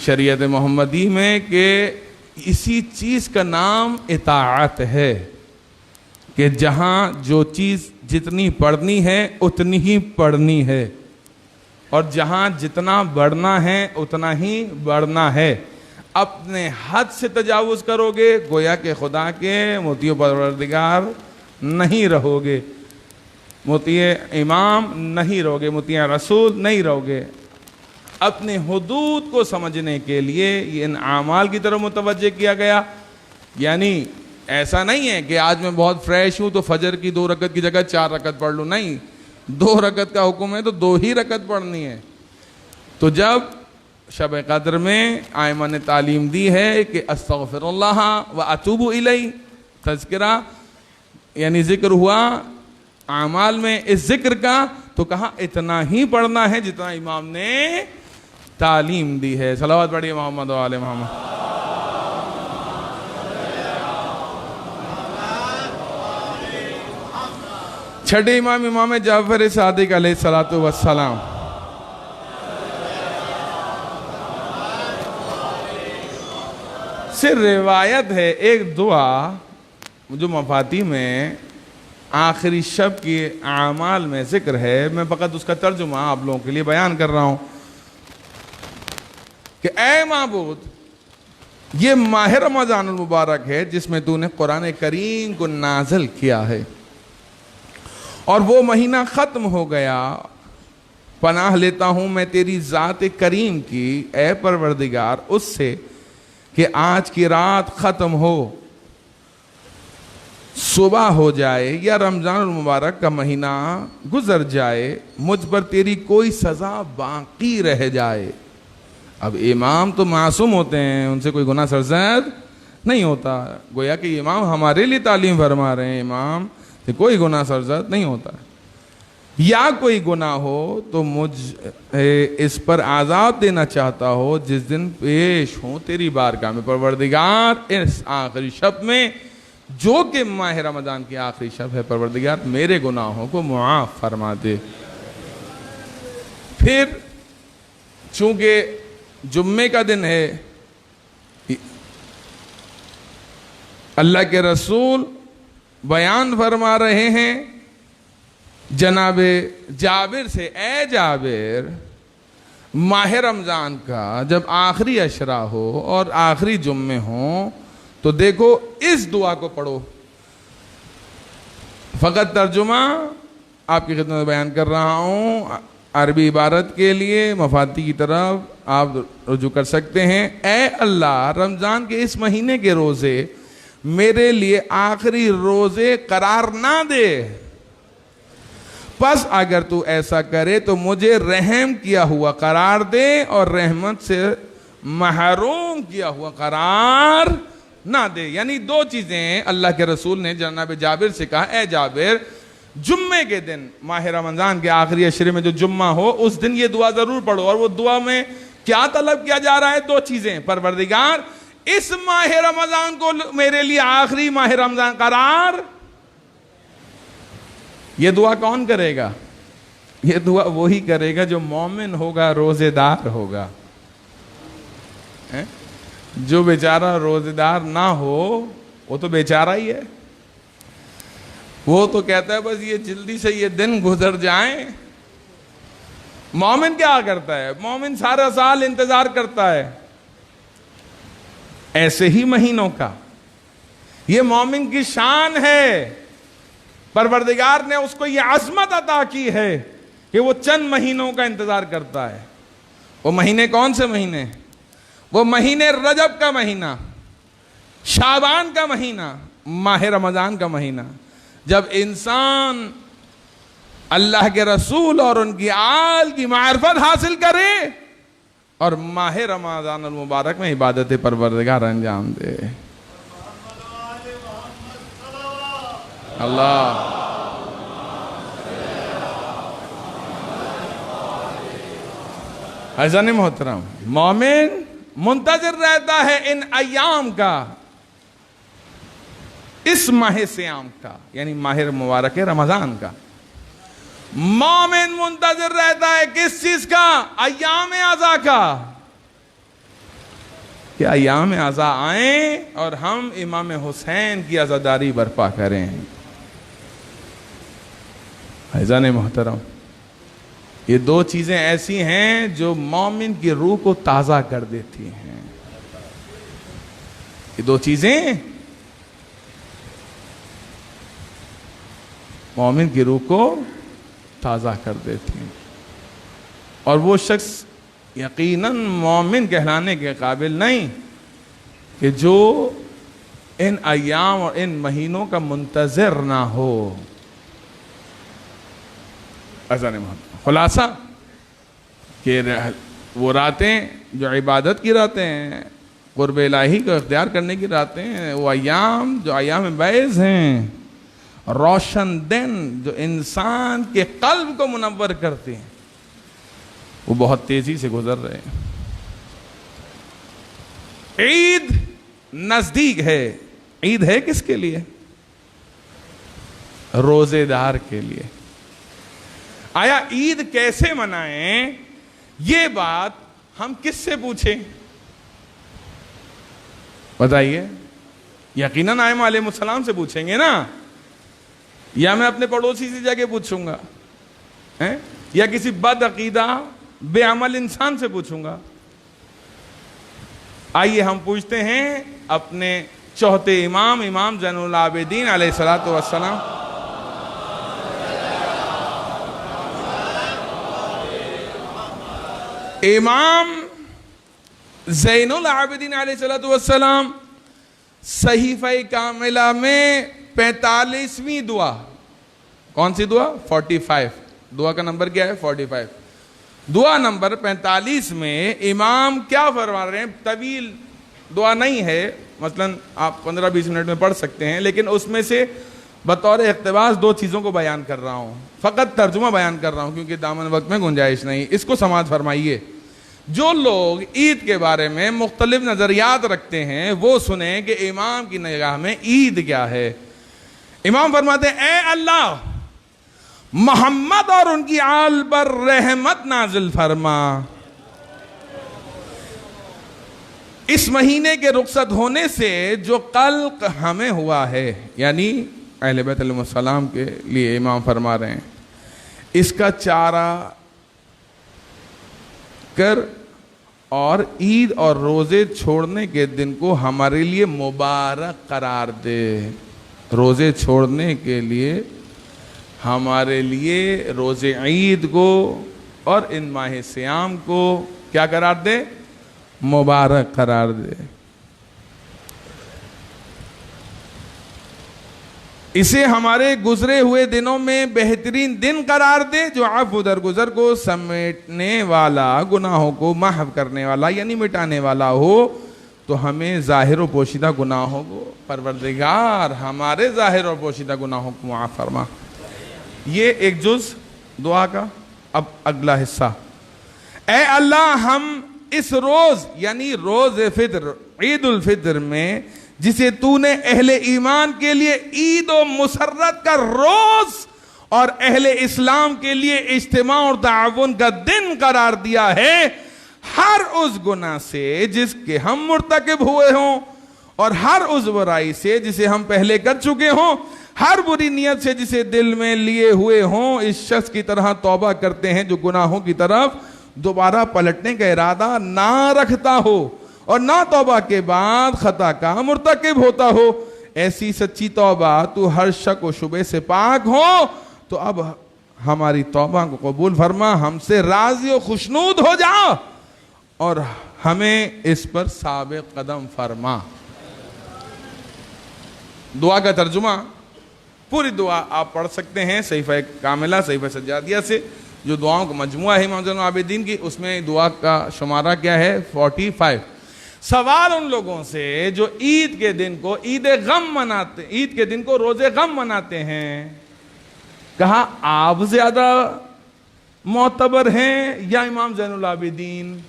شریعت محمدی میں کہ اسی چیز کا نام اطاعت ہے کہ جہاں جو چیز جتنی پڑھنی ہے اتنی ہی پڑھنی ہے اور جہاں جتنا بڑھنا ہے اتنا ہی بڑھنا ہے. اپنے حد سے تجاوز کرو گے گویا کہ خدا کے مطیع پروردگار نہیں رہو گے، مطیع امام نہیں رہو گے، مطیع رسول نہیں رہو گے. اپنے حدود کو سمجھنے کے لیے یہ ان اعمال کی طرف متوجہ کیا گیا. یعنی ایسا نہیں ہے کہ آج میں بہت فریش ہوں تو فجر کی 2 رکعت کی جگہ 4 رکعت پڑھ لوں، نہیں، 2 رکعت کا حکم ہے تو 2 ہی رکعت پڑھنی ہے. تو جب شب قدر میں آئمہ نے تعلیم دی ہے کہ استغفر اللہ و اتوب الیہ، تذکرہ یعنی ذکر ہوا اعمال میں اس ذکر کا، تو کہا اتنا ہی پڑھنا ہے جتنا امام نے تعلیم دی ہے. صلوات پڑھیے محمد و آل محمد. چھٹے امام امام جعفر صادق علیہ الصلوۃ والسلام. سے روایت ہے ایک دعا جو مفاتیح میں آخری شب کی اعمال میں ذکر ہے. میں فقط اس کا ترجمہ آپ لوگوں کے لیے بیان کر رہا ہوں کہ اے معبود، یہ ماہ رمضان المبارک ہے جس میں تو نے قرآن کریم کو نازل کیا ہے، اور وہ مہینہ ختم ہو گیا. پناہ لیتا ہوں میں تیری ذات کریم کی اے پروردگار اس سے کہ آج کی رات ختم ہو، صبح ہو جائے یا رمضان المبارک کا مہینہ گزر جائے، مجھ پر تیری کوئی سزا باقی رہ جائے. اب امام تو معصوم ہوتے ہیں، ان سے کوئی گناہ سرزد نہیں ہوتا. گویا کہ امام ہمارے لیے تعلیم فرما رہے ہیں، امام سے کوئی گناہ سرزد نہیں ہوتا. یا کوئی گناہ ہو تو مجھ اس پر عذاب دینا چاہتا ہو جس دن پیش ہوں تیری بارگاہ میں. پروردگار اس آخری شب میں جو کہ ماہ رمضان کی آخری شب ہے، پروردگار میرے گناہوں کو معاف فرما دے. پھر چونکہ جمعے کا دن ہے، اللہ کے رسول بیان فرما رہے ہیں جناب جابر سے، اے جابر، ماہ رمضان کا جب آخری عشرہ ہو اور آخری جمعے ہوں تو دیکھو اس دعا کو پڑھو. فقط ترجمہ آپ کی خدمت میں بیان کر رہا ہوں، عربی عبارت کے لیے مفاتیح کی طرف آپ رجوع کر سکتے ہیں. اے اللہ، رمضان کے اس مہینے کے روزے میرے لیے آخری روزے قرار نہ دے، پس اگر تو ایسا کرے تو مجھے رحم کیا ہوا قرار دے اور رحمت سے محروم کیا ہوا قرار نہ دے. یعنی دو چیزیں اللہ کے رسول نے جناب جابر سے کہا، اے جابر، جمعے کے دن ماہ رمضان کے آخری عشرے میں جو جمعہ ہو اس دن یہ دعا ضرور پڑھو. اور وہ دعا میں کیا طلب کیا جا رہا ہے؟ دو چیزیں. پروردگار اس ماہ رمضان کو میرے لیے آخری ماہ رمضان قرار. یہ دعا کون کرے گا؟ یہ دعا وہی کرے گا جو مومن ہوگا، روزے دار ہوگا. جو بیچارہ روزے دار نہ ہو وہ تو بیچارہ ہی ہے. وہ تو کہتا ہے بس یہ جلدی سے یہ دن گزر جائیں. مومن کیا کرتا ہے؟ مومن سارا سال انتظار کرتا ہے ایسے ہی مہینوں کا. یہ مومن کی شان ہے. پروردگار نے اس کو یہ عظمت عطا کی ہے کہ وہ چند مہینوں کا انتظار کرتا ہے. وہ مہینے کون سے مہینے؟ وہ مہینے رجب کا مہینہ، شعبان کا مہینہ، ماہ رمضان کا مہینہ، جب انسان اللہ کے رسول اور ان کی آل کی معرفت حاصل کرے اور ماہ رمضان المبارک میں عبادت پروردگار انجام دے. اللہ عزیزان محترم، مومن منتظر رہتا ہے ان ایام کا، اس ماہ سیام کا، یعنی ماہ مبارک رمضان کا. مومن منتظر رہتا ہے کس چیز کا؟ ایام عزا کا، کہ ایام عزا آئیں اور ہم امام حسین کی عزاداری برپا کریں. عزیزان محترم، یہ دو چیزیں ایسی ہیں جو مومن کی روح کو تازہ کر دیتی ہیں. یہ دو چیزیں مومن کی روح کو تازہ کر دیتی ہیں. اور وہ شخص یقیناً مومن کہلانے کے قابل نہیں کہ جو ان ایام اور ان مہینوں کا منتظر نہ ہو. خلاصہ کہ وہ راتیں جو عبادت کی راتیں ہیں، قرب الہی کو اختیار کرنے کی راتیں ہیں، وہ ایام جو ایام بیض ہیں، روشن دن جو انسان کے قلب کو منور کرتے ہیں، وہ بہت تیزی سے گزر رہے ہیں. عید نزدیک ہے. عید ہے کس کے لیے؟ روزے دار کے لیے. آیا عید کیسے منائیں؟ یہ بات ہم کس سے پوچھیں؟ بتائیے. یقیناً آئمہ علیہ السلام سے پوچھیں گے نا، یا میں اپنے پڑوسی سے جا کے پوچھوں گا، یا کسی بد عقیدہ بے عمل انسان سے پوچھوں گا؟ آئیے ہم پوچھتے ہیں اپنے چوتھے امام زین العابدین علیہ الصلوۃ والسلام. امام زین العابدین علیہ الصلوۃ والسلام صحیفہ کاملہ میں 45ویں دعا. کون سی دعا؟ 45. دعا کا نمبر کیا ہے؟ 45. دعا نمبر 45 میں امام کیا فرما رہے ہیں؟ طویل دعا نہیں ہے، مثلا آپ 15-20 منٹ میں پڑھ سکتے ہیں، لیکن اس میں سے بطور اقتباس 2 چیزوں کو بیان کر رہا ہوں. فقط ترجمہ بیان کر رہا ہوں کیونکہ دامن وقت میں گنجائش نہیں. اس کو سماعت فرمائیے. جو لوگ عید کے بارے میں مختلف نظریات رکھتے ہیں وہ سنیں کہ امام کی نگاہ میں عید کیا ہے. امام فرماتے ہیں اے اللہ محمد اور ان کی آل پر رحمت نازل فرما. اس مہینے کے رخصت ہونے سے جو قلق ہمیں ہوا ہے، یعنی اہل بیت علیہ السلام کے لیے امام فرما رہے ہیں، اس کا چارہ کر اور عید اور روزے چھوڑنے کے دن کو ہمارے لیے مبارک قرار دے. روزے چھوڑنے کے لیے ہمارے لیے روزے عید کو اور ان ماہ صیام کو کیا قرار دے؟ مبارک قرار دے. اسے ہمارے گزرے ہوئے دنوں میں بہترین دن قرار دے جو عفو درگزر کو سمیٹنے والا، گناہوں کو محو کرنے والا یعنی مٹانے والا ہو. تو ہمیں ظاہر و پوشیدہ گناہوں کو پروردگار ہمارے ظاہر و پوشیدہ گناہوں کو معاف فرما. یہ ایک جز دعا کا. اب اگلا حصہ، اے اللہ ہم اس روز یعنی روز فطر عید الفطر میں جسے تو نے اہل ایمان کے لیے عید و مسرت کا روز اور اہل اسلام کے لیے اجتماع اور تعاون کا دن قرار دیا ہے، ہر اس گناہ سے جس کے ہم مرتکب ہوئے ہوں اور ہر اس برائی سے جسے ہم پہلے کر چکے ہوں، ہر بری نیت سے جسے دل میں لیے ہوئے ہوں، اس شخص کی طرح توبہ کرتے ہیں جو گناہوں کی طرف دوبارہ پلٹنے کا ارادہ نہ رکھتا ہو اور نہ توبہ کے بعد خطا کا مرتکب ہوتا ہو. ایسی سچی توبہ تو ہر شک و شبہ سے پاک ہو. تو اب ہماری توبہ کو قبول فرما، ہم سے راضی و خوشنود ہو جا اور ہمیں اس پر ثابت قدم فرما. دعا کا ترجمہ، پوری دعا آپ پڑھ سکتے ہیں صحیفہ کاملہ صحیفہ سجادیہ سے، جو دعاؤں کا مجموعہ ہے امام زین العابدین کی. اس میں دعا کا شمارہ کیا ہے؟ 45. سوال ان لوگوں سے جو عید کے دن کو عید غم مناتے، عید کے دن کو روزے غم مناتے ہیں، کہا آپ زیادہ معتبر ہیں یا امام زین العابدین؟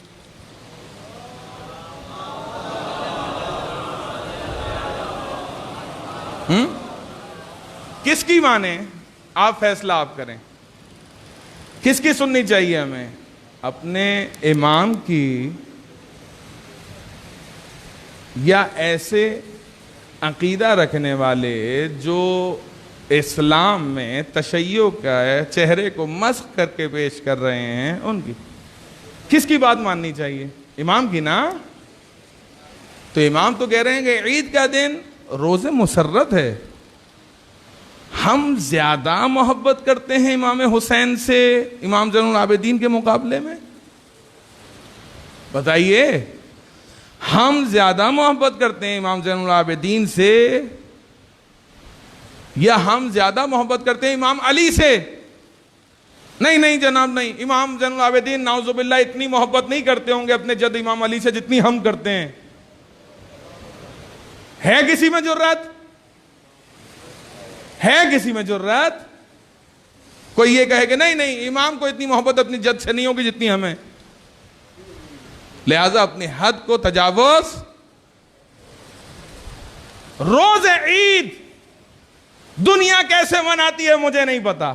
کس کی مانیں؟ آپ فیصلہ آپ کریں. کس کی سننی چاہیے ہمیں؟ اپنے امام کی یا ایسے عقیدہ رکھنے والے جو اسلام میں تشیع کا چہرے کو مسخ کر کے پیش کر رہے ہیں ان کی؟ کس کی بات ماننی چاہیے؟ امام کی نا. تو امام تو کہہ رہے ہیں کہ عید کا دن روز مسرت ہے. ہم زیادہ محبت کرتے ہیں امام حسین سے امام زین العابدین کے مقابلے میں؟ بتائیے. ہم زیادہ محبت کرتے ہیں امام زین العابدین سے یا ہم زیادہ محبت کرتے ہیں امام علی سے؟ نہیں جناب نہیں. امام زین العابدین نعوذ باللہ اتنی محبت نہیں کرتے ہوں گے اپنے جد امام علی سے جتنی ہم کرتے ہیں. ہے کسی میں جرات؟ ہے کسی میں جرات؟ کوئی یہ کہے کہ نہیں امام کو اتنی محبت اپنی جد سے نہیں ہوگی جتنی ہمیں. لہذا اپنی حد کو تجاوز روز عید دنیا کیسے مناتی ہے مجھے نہیں پتا،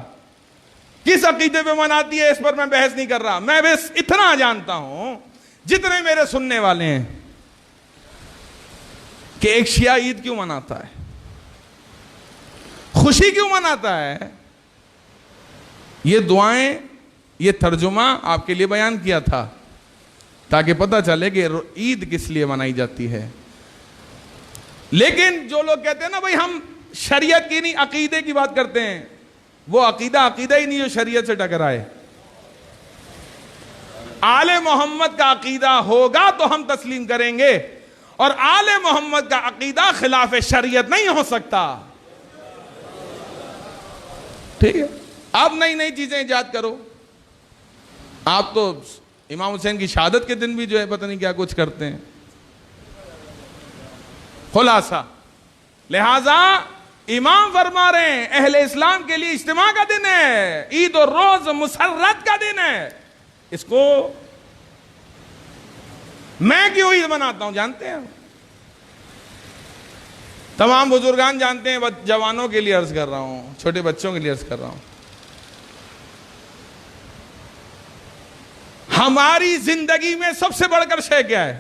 کس عقیدے پہ مناتی ہے اس پر میں بحث نہیں کر رہا. میں بس اتنا جانتا ہوں جتنے میرے سننے والے ہیں کہ ایک شیعہ عید کیوں مناتا ہے، خوشی کیوں مناتا ہے. یہ دعائیں، یہ ترجمہ آپ کے لیے بیان کیا تھا تاکہ پتہ چلے کہ عید کس لیے منائی جاتی ہے. لیکن جو لوگ کہتے ہیں نا بھائی ہم شریعت کی نہیں عقیدے کی بات کرتے ہیں، وہ عقیدہ ہی نہیں جو شریعت سے ٹکرائے. آل محمد کا عقیدہ ہوگا تو ہم تسلیم کریں گے، اور آل محمد کا عقیدہ خلاف شریعت نہیں ہو سکتا. ٹھیک ہے، آپ نئی نئی چیزیں ایجاد کرو. آپ تو امام حسین کی شہادت کے دن بھی جو ہے پتہ نہیں کیا کچھ کرتے ہیں. خلاصہ لہذا امام فرما رہے ہیں اہل اسلام کے لیے اجتماع کا دن ہے، عید اور روز مسرت کا دن ہے. اس کو میں کیوں عید مناتا ہوں جانتے ہیں؟ تمام بزرگان جانتے ہیں، جوانوں کے لیے عرض کر رہا ہوں، چھوٹے بچوں کے لیے عرض کر رہا ہوں. ہماری زندگی میں سب سے بڑھ کر شے کیا ہے؟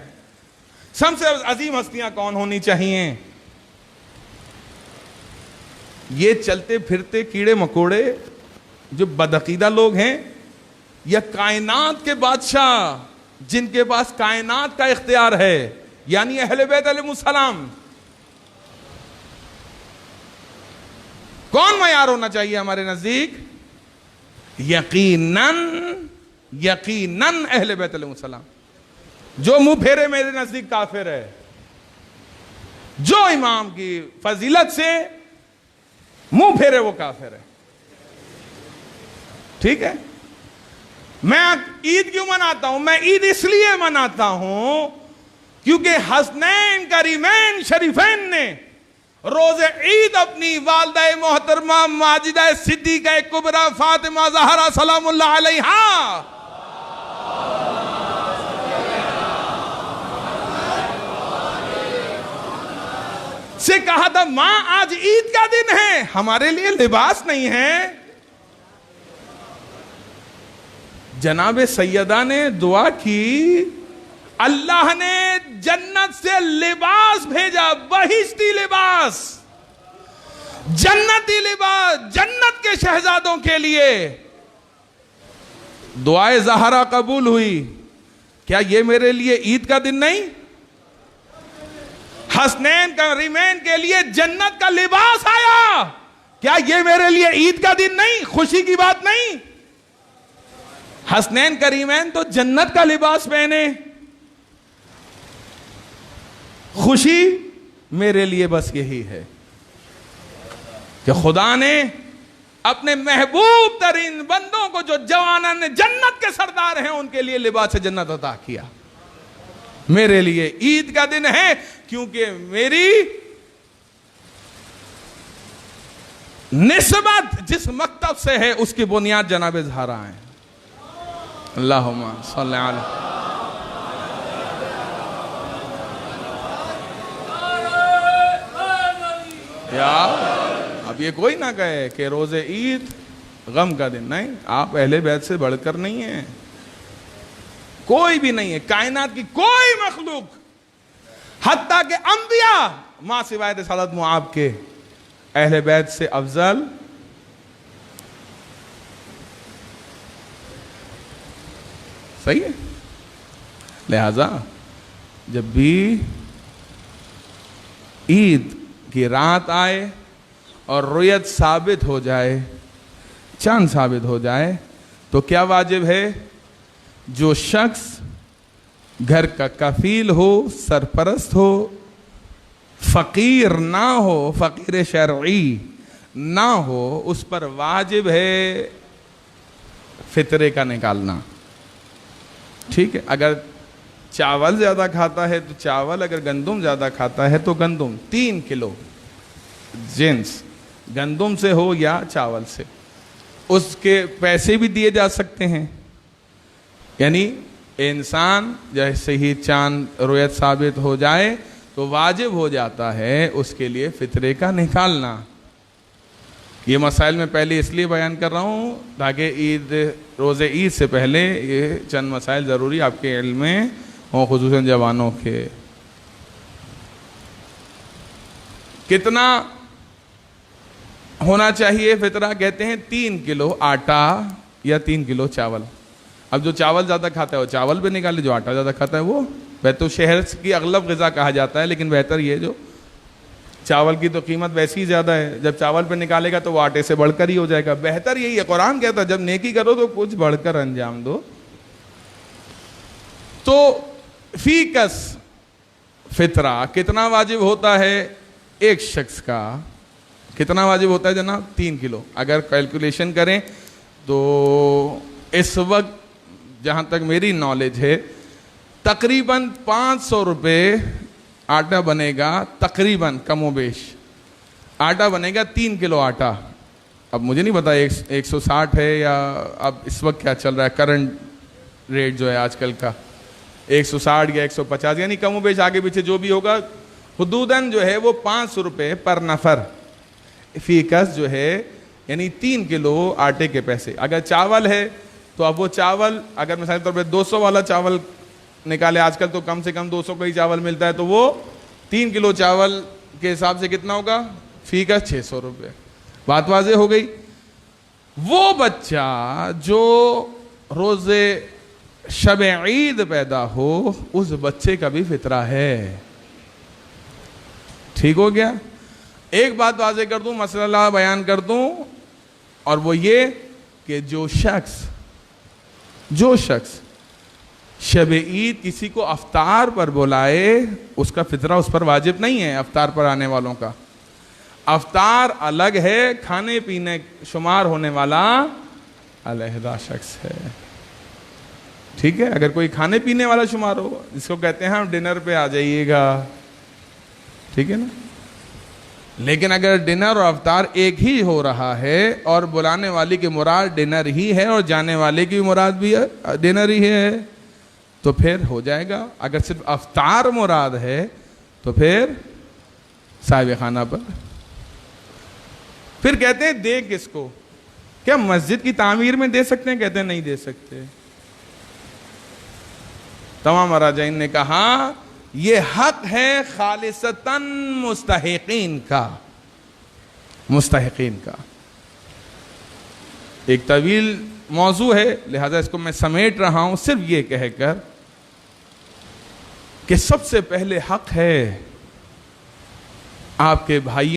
سب سے عظیم ہستیاں کون ہونی چاہیے؟ یہ چلتے پھرتے کیڑے مکوڑے جو بدعقیدہ لوگ ہیں، یا کائنات کے بادشاہ جن کے پاس کائنات کا اختیار ہے، یعنی اہل بیت علیہ السلام؟ کون معیار ہونا چاہیے ہمارے نزدیک؟ یقیناً اہل بیت علیہ السلام. جو منہ پھیرے میرے نزدیک کافر ہے، جو امام کی فضیلت سے منہ پھیرے وہ کافر ہے. ٹھیک ہے، میں عید کیوں مناتا ہوں؟ میں عید اس لیے مناتا ہوں کیونکہ حسنین کریمین شریفین نے روز عید اپنی والدہ محترمہ ماجدہ صدیقہ کبریٰ فاطمہ زہرا سلام اللہ علیہا سے کہا تھا، ماں آج عید کا دن ہے، ہمارے لیے لباس نہیں ہے. جناب سیدہ نے دعا کی، اللہ نے جنت سے لباس بھیجا، بہشتی لباس، جنتی لباس، جنت کے شہزادوں کے لیے. دعائے زہرا قبول ہوئی. کیا یہ میرے لیے عید کا دن نہیں؟ حسنین کریمین کے لیے جنت کا لباس آیا، کیا یہ میرے لیے عید کا دن نہیں؟ خوشی کی بات نہیں؟ حسنین کریمین تو جنت کا لباس پہنے. خوشی میرے لیے بس یہی ہے کہ خدا نے اپنے محبوب ترین بندوں کو جو جوانان جنت کے سردار ہیں ان کے لیے لباس جنت عطا کیا. میرے لیے عید کا دن ہے کیونکہ میری نسبت جس مکتب سے ہے اس کی بنیاد جناب زہرا ہیں. اللہم صلی علیہ. اب یہ کوئی نہ کہے کہ روز عید غم کا دن. نہیں، آپ اہل بیت سے بڑھ کر نہیں ہیں، کوئی بھی نہیں ہے. کائنات کی کوئی مخلوق حتیٰ کہ انبیاء ماں سوائے رسالت معاب کے اہل بیت سے افضل صحیح ہے. لہذا جب بھی عید کی رات آئے اور رؤیت ثابت ہو جائے، چاند ثابت ہو جائے، تو کیا واجب ہے؟ جو شخص گھر کا کفیل ہو، سرپرست ہو، فقیر نہ ہو، فقیر شرعی نہ ہو، اس پر واجب ہے فطرے کا نکالنا. ٹھیک ہے، اگر چاول زیادہ کھاتا ہے تو چاول، اگر گندم زیادہ کھاتا ہے تو گندم 3 کلو جنس گندم سے ہو یا چاول سے، اس کے پیسے بھی دیے جا سکتے ہیں. یعنی انسان جیسے ہی چاند رؤیت ثابت ہو جائے تو واجب ہو جاتا ہے اس کے لیے فطرے کا نکالنا. یہ مسائل میں پہلے اس لیے بیان کر رہا ہوں تاکہ روزے عید سے پہلے یہ چند مسائل ضروری آپ کے علم میں ہوں، خصوصاً جوانوں کے. کتنا ہونا چاہیے فطرہ؟ کہتے ہیں 3 کلو آٹا یا 3 کلو چاول. اب جو چاول زیادہ کھاتا ہے وہ چاول پہ نکالے، جو آٹا زیادہ کھاتا ہے وہ تو شہر کی اغلب غذا کہا جاتا ہے، لیکن بہتر یہ جو چاول کی تو قیمت ویسی ہی زیادہ ہے، جب چاول پہ نکالے گا تو وہ آٹے سے بڑھ کر ہی ہو جائے گا. بہتر یہی ہے، قرآن کہتا ہے جب نیکی کرو تو کچھ بڑھ کر انجام دو. تو فی کس فطرہ کتنا واجب ہوتا ہے ایک شخص کا؟ کتنا واجب ہوتا ہے جناب؟ 3 کلو. اگر کیلکولیشن کریں تو اس وقت جہاں تک میری نالج ہے تقریباً 500 روپے آٹا بنے گا، تقریباً کم و بیش آٹا بنے گا 3 کلو آٹا. اب مجھے نہیں پتا 160 ہے یا اب اس وقت کیا چل رہا ہے، کرنٹ ریٹ جو ہے آج کل کا 160 یا 150، یعنی کم و بیش آگے پیچھے جو بھی ہوگا حدوداً جو ہے وہ 500 روپے پر نفر فی کس جو ہے، یعنی 3 کلو آٹے کے پیسے. اگر چاول ہے تو اب وہ چاول اگر مثال طور پہ 200 والا چاول نکالے، آج کل تو کم سے کم 200 کا ہی چاول ملتا ہے، تو وہ 3 کلو چاول کے حساب سے کتنا ہوگا فی کس؟ 600 روپے. بات واضح ہو گئی. وہ بچہ جو روز شب عید پیدا ہو اس بچے کا بھی فطرہ ہے. ٹھیک ہو گیا؟ ایک بات واضح کر دوں، مسئلہ بیان کر دوں، اور وہ یہ کہ جو شخص شب عید کسی کو افطار پر بلائے اس کا فطرہ اس پر واجب نہیں ہے. افطار پر آنے والوں کا افطار الگ ہے، کھانے پینے شمار ہونے والا علیحدہ شخص ہے. ٹھیک ہے؟ اگر کوئی کھانے پینے والا شمار ہو، جس کو کہتے ہیں ہم ڈنر پہ آ جائیے گا، ٹھیک ہے نا، لیکن اگر ڈنر اور افطار ایک ہی ہو رہا ہے اور بلانے والی کی مراد ڈنر ہی ہے اور جانے والے کی مراد بھی ڈنر ہی ہے تو پھر ہو جائے گا. اگر صرف افطار مراد ہے تو پھر صاحب خانہ پر. پھر کہتے ہیں دے کس کو؟ کیا مسجد کی تعمیر میں دے سکتے ہیں؟ کہتے ہیں نہیں دے سکتے. تمام مراجعین نے کہا یہ حق ہے خالصتاً مستحقین کا. ایک طویل موضوع ہے، لہذا اس کو میں سمیٹ رہا ہوں صرف یہ کہہ کر کہ سب سے پہلے حق ہے آپ کے بھائی